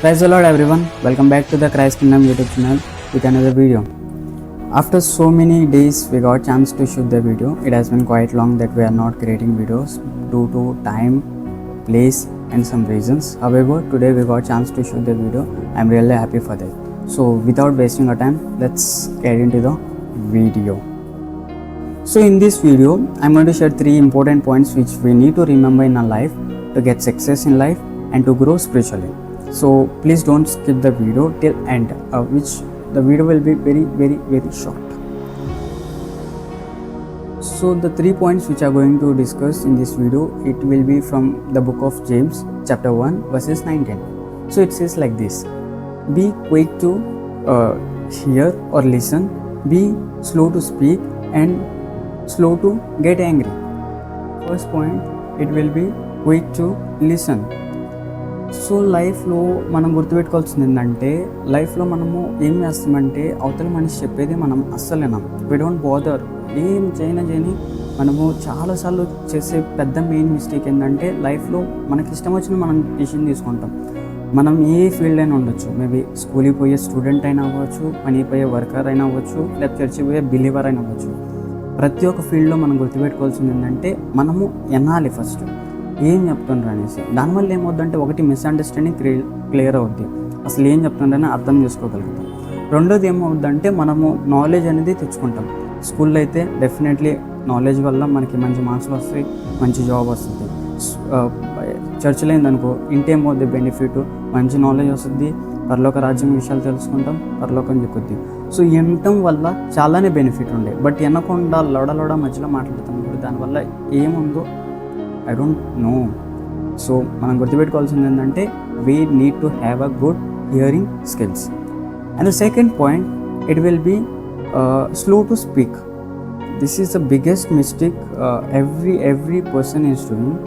Praise the Lord everyone, welcome back to the Christ Kingdom YouTube channel with another video. After so many days we got chance to shoot the video. It has been quite long that we are not creating videos due to time, place and some reasons. However, today we got chance to shoot the video. I'm really happy for that. So without wasting our time, let's get into the video. So in this video, I'm going to share 3 important points which we need to remember in our life to get success in life and to grow spiritually. So please don't skip the video till end, which the video will be very short. So the 3 points which are going to discuss in this video, it will be from the book of James chapter 1 verses 19. So it says like this: be quick to hear or listen, be slow to speak and slow to get angry. First point, it will be quick to listen. So లైఫ్లో మనం గుర్తుపెట్టుకోవాల్సింది ఏంటంటే, లైఫ్లో మనము ఏం చేస్తామంటే అవతల మనిషి చెప్పేది మనం అస్సలు వినాం. వి డోంట్ బాదర్, ఏం చేయని మనము చాలాసార్లు చేసే పెద్ద మెయిన్ మిస్టేక్ ఏంటంటే, లైఫ్లో మనకి ఇష్టం వచ్చిన మనం డిసిషన్ తీసుకుంటాం. మనం ఏ ఫీల్డ్ అయినా ఉండొచ్చు, మేబీ స్కూల్కి పోయే స్టూడెంట్ అయినా అవ్వచ్చు, పనికి పోయే వర్కర్ అయినా అవ్వచ్చు, లేకపోతే చర్చికి పోయే బిలీవర్ అయినా అవ్వచ్చు. ప్రతి ఒక్క ఫీల్డ్లో మనం గుర్తుపెట్టుకోవాల్సింది ఏంటంటే, మనము వినాలి ఫస్ట్ ఏం చెప్తుండ్రు అనేసి. దానివల్ల ఏమవుద్దంటే, ఒకటి మిస్అండర్స్టాండింగ్ క్లియర్ అవుద్ది, అసలు ఏం చెప్తుండ్రని అర్థం చేసుకోగలుగుతాం. రెండోది ఏమవుద్దంటే, మనము నాలెడ్జ్ అనేది తెచ్చుకుంటాం. స్కూల్లో అయితే డెఫినెట్లీ నాలెడ్జ్ వల్ల మనకి మంచి మార్క్స్లు వస్తాయి, మంచి జాబ్ వస్తుంది. చర్చిలో ఏందనుకో, ఇంటేమవుద్ది బెనిఫిట్, మంచి నాలెడ్జ్ వస్తుంది, పరలోక రాజ్యం విషయాలు తెలుసుకుంటాం, పరలోకం చెక్కుద్ది. సో వినటం వల్ల చాలానే బెనిఫిట్ ఉండే, బట్ వినకుండా లొడ మధ్యలో మాట్లాడుతాం. ఇప్పుడు దానివల్ల ఏముందో I don't know. సో మనం గుర్తుపెట్టుకోవాల్సింది ఏంటంటే, we need to have a good hearing skills. And the second point, it will be slow to speak. This is the biggest mistake every person is doing.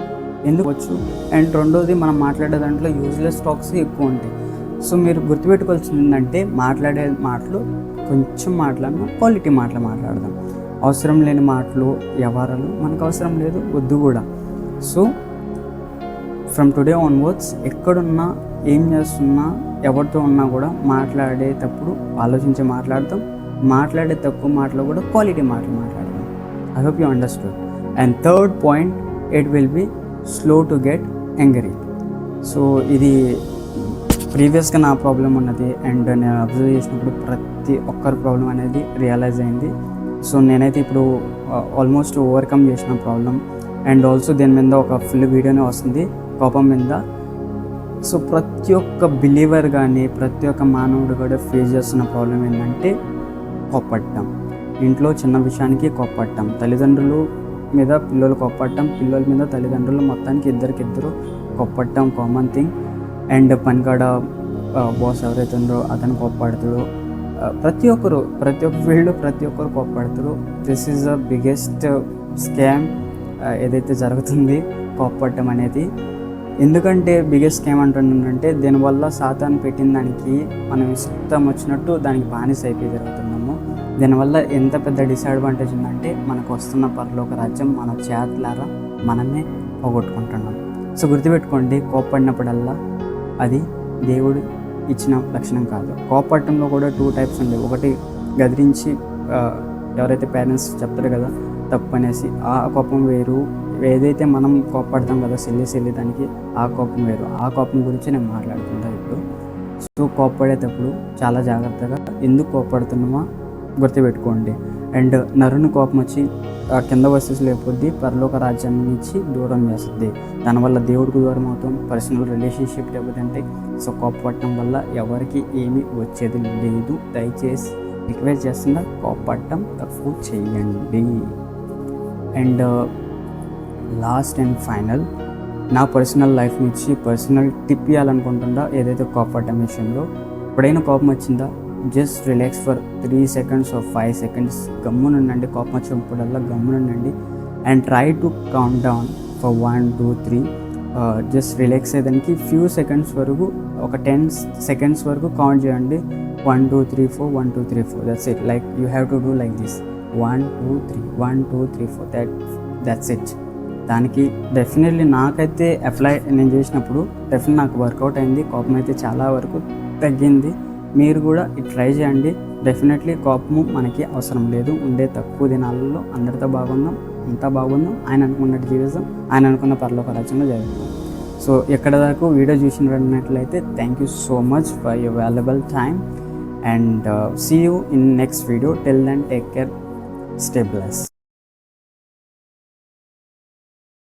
ఎందుకు వచ్చు. And రెండోది, మనం మాట్లాడే దాంట్లో useless talks ఎక్కువ ఉంటాయి. సో మీరు గుర్తుపెట్టుకోవాల్సింది ఏంటంటే, మాట్లాడే మాటలు కొంచెం మాట్లాడినా క్వాలిటీ మాటలు మాట్లాడదాం. అవసరం లేని మాటలు, వ్యవహారాలు మనకు అవసరం లేదు, వద్దు కూడా. సో ఫ్రమ్ టుడే ఆన్వర్డ్స్, ఎక్కడున్నా, ఏం చేస్తున్నా, ఎవరితో ఉన్నా కూడా మాట్లాడేటప్పుడు ఆలోచించి మాట్లాడతాం. మాట్లాడే తక్కువ మాటలు కూడా క్వాలిటీ మాటలు మాట్లాడతాం. I hope you understood. And third point, it will be slow to get angry. So ఇది ప్రీవియస్గా నా ప్రాబ్లం ఉన్నది, అండ్ నేను అబ్జర్వ్ చేసినప్పుడు ప్రతి ఒక్కరి ప్రాబ్లం అనేది రియలైజ్ అయింది. సో నేనైతే ఇప్పుడు ఆల్మోస్ట్ ఓవర్కమ్ చేసిన ప్రాబ్లం. అండ్ ఆల్సో దీని మీద ఒక ఫుల్ వీడియోనే వస్తుంది, కోపం మీద. సో ప్రతి ఒక్క బిలీవర్ కానీ, ప్రతి ఒక్క మానవుడు కూడా ఫేస్ చేస్తున్న ప్రాబ్లం ఏంటంటే కోప్పట్టం. ఇంట్లో చిన్న విషయానికి కోప్పట్టం, తల్లిదండ్రులు మీద పిల్లలు కోప్పట్టం, పిల్లల మీద తల్లిదండ్రులు, మొత్తానికి ఇద్దరు కోప్పట్టం కామన్ థింగ్. అండ్ పనికాడ బాస్ ఎవరైతే ఉందో అతను కోప్పడతాడు. ప్రతి ఒక్క ఫీల్డ్లో ప్రతి ఒక్కరు కోప్పడతారు. This is the biggest scam ఏదైతే జరుగుతుంది, కోప్పట్టం అనేది. ఎందుకంటే బిగ్గెస్ట్ స్కామ్ అంటున్నానంటే, దీనివల్ల సాతాను పెట్టిన దానికి మనం ఇష్టం వచ్చినట్టు దానికి బానిస అయిపోయి జరుగుతున్నాము. దీనివల్ల ఎంత పెద్ద డిసడ్వాంటేజ్ ఉందంటే, మనకు వస్తున్న పరలోక రాజ్యం మన చేతులారా మనమే పోగొట్టుకుంటున్నాం. సో గుర్తుపెట్టుకోండి, కోప్పడినప్పుడల్లా అది దేవుడు ఇచ్చిన లక్షణం కాదు. కోప్పట్టంలో కూడా 2 టైప్స్ ఉండేవి. ఒకటి గదిరించి, ఎవరైతే పేరెంట్స్ చెప్తారు కదా తప్పు అనేసి, ఆ కోపం వేరు. ఏదైతే మనం కోప్పడతాం కదా సెల్లి దానికి, ఆ కోపం వేరు. ఆ కోపం గురించి నేను మాట్లాడుతుంటా ఇప్పుడు. సో కోప్పడేటప్పుడు చాలా జాగ్రత్తగా ఎందుకు కోప్పడుతున్నామో గుర్తుపెట్టుకోండి. అండ్ నరుని కోపం వచ్చి కింద వస్తు లేకపోద్ది, పరలోక రాజ్యాన్ని నుంచి దూరం చేస్తుంది. దానివల్ల దేవుడికి దూరం అవుతాం, పర్సనల్ రిలేషన్షిప్ దెబ్బతింటాయి. సో కోప్పడటం వల్ల ఎవరికి ఏమీ వచ్చేది లేదు. దయచేసి రిక్వెస్ట్ చేస్తున్నా, కోప్పడటం తక్కువ చేయండి. అండ్ లాస్ట్ అండ్ ఫైనల్, నా పర్సనల్ లైఫ్ నుంచి పర్సనల్ టిప్ ఇవ్వాలనుకుంటుందా, ఏదైతే కోప్పడటం విషయంలో. ఎప్పుడైనా కోపం వచ్చిందా, just relax for 3 seconds or 5 seconds. గమ్మునుండండి, కోపం వచ్చినప్పుడల్లా గమ్మునుండండి. And try to count down for 1 2 3. Just relax అయ్యేదానికి ఫ్యూ సెకండ్స్ వరకు, ఒక 10 seconds వరకు కౌంట్ చేయండి. 1 2 3 4 1 2 3 4. That's it. Like you have to do like this. 1 2 3 1 2 3 4. That's it. దానికి డెఫినెట్లీ నాకైతే అప్లై నేను చేసినప్పుడు డెఫినెట్లీ నాకు వర్కౌట్ అయింది. కోపం అయితే చాలా వరకు తగ్గింది. మీరు కూడా ఇది ట్రై చేయండి. డెఫినెట్లీ కోపము మనకి అవసరం లేదు. ఉండే తక్కువ దినాలలో అందరితో బాగుందాం, అంతా బాగుందాం, ఆయన అనుకున్నట్టు జీవిస్తాం, ఆయన అనుకున్న పరలోక రాజ్యంలో జరుగుతాం. సో ఎక్కడ దాకా వీడియో చూసినట్లయితే thank you so much for your valuable time and see you in next video. Till then, take care, stay blessed.